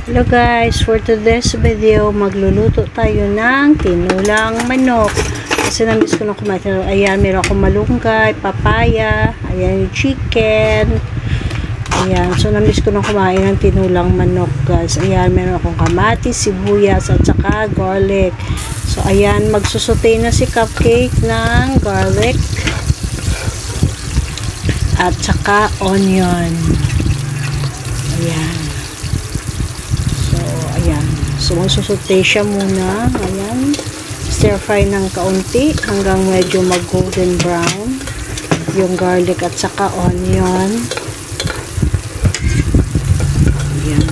Hello guys, for today's video, magluluto tayo ng tinulang manok. Kasi namiss ko na kumain. Ayan, meron akong malunggay, papaya, ayan yung chicken. Ayan, so namiss ko na kumain ng tinulang manok guys. Ayan, meron akong kamatis, sibuyas, at saka garlic. So ayan, magsusote na si Cupcake ng garlic at saka onion. Ayan. So, magsusote siya muna. Ayan. Stir fry ng kaunti hanggang medyo mag-golden brown yung garlic at saka onion. Ayan.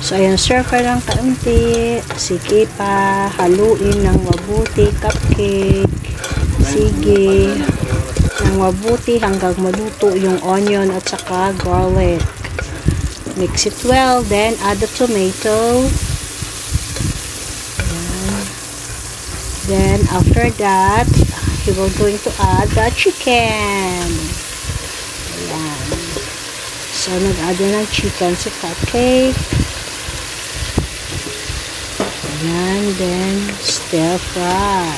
So, ayan. Stir fry ng kaunti. Sige pa. Haluin ng mabuti. Cupcake. Sige. Ng mabuti hanggang maluto yung onion at saka garlic. Mix it well, then add the tomato. Ayan. Then after that, we're going to add the chicken. Ayan. So nag-add na ng chicken si Cupcake. Ayan, then stir fry.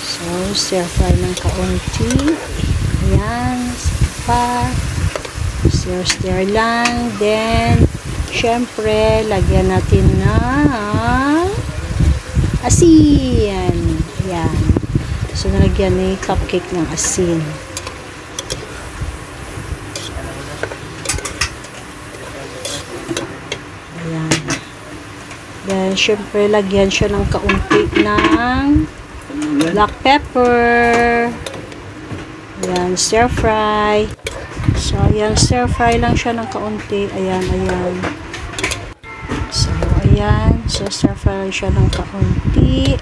So stir fry ng kaunti. Ayan, pa stir lang, then syempre lagyan natin ng asin. Ayan, so nalagyan ni Cupcake ng asin. Ayan, then syempre lagyan siya ng kaunti ng black pepper. Ayan, stir fry. So, ayan, stir fry lang siya ng kaunti. Ayan, ayan. So, ayan. So, stir fry lang siya ng kaunti.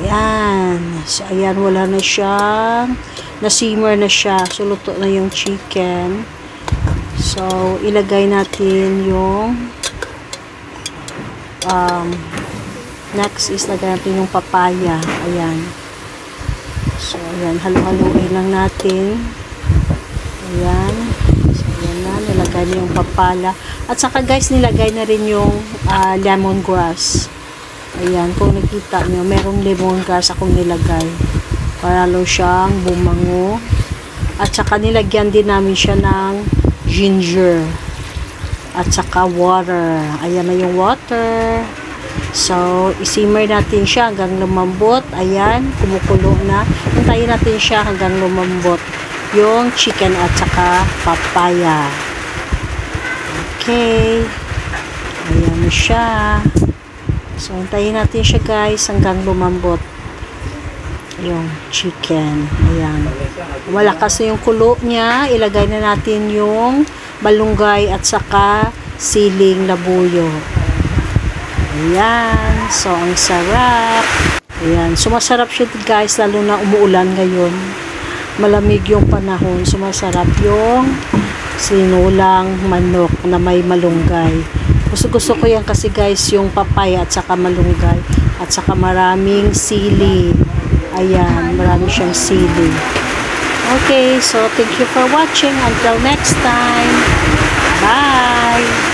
Ayan. So, ayan, wala na siyang na-simmer na siya. So, luto na yung chicken. So, ilagay natin yung next is lagay natin yung papaya. Ayan. So, ayan, halu-haluin lang natin. Ayan. So, ayan na, nilagay na yung papala. At saka guys, nilagay na rin yung lemongrass. Ayan, kung nakita nyo, merong lemongrass akong nilagay. Para lang siyang bumango. At saka nilagyan din namin siya ng ginger. At saka water. Ayan na yung water. So, isimmer natin siya hanggang lumambot. Ayan, kumukulo na. Hintayin natin siya hanggang lumambot yung chicken at saka papaya. Okay. Ayan na siya. So, hintayin natin siya guys hanggang lumambot yung chicken. Ayan. Malakas na yung kulo niya. Ilagay na natin yung malunggay at saka siling labuyo. Ayan. So, ang sarap. Ayan. Sumasarap siya guys, lalo na umuulan ngayon. Malamig yung panahon. Sumasarap yung sinulang manok na may malunggay. Gusto ko yan kasi guys, yung papaya at saka malunggay. At saka maraming sili. Ayan. Marami siyang sili. Okay. So, thank you for watching. Until next time. Bye!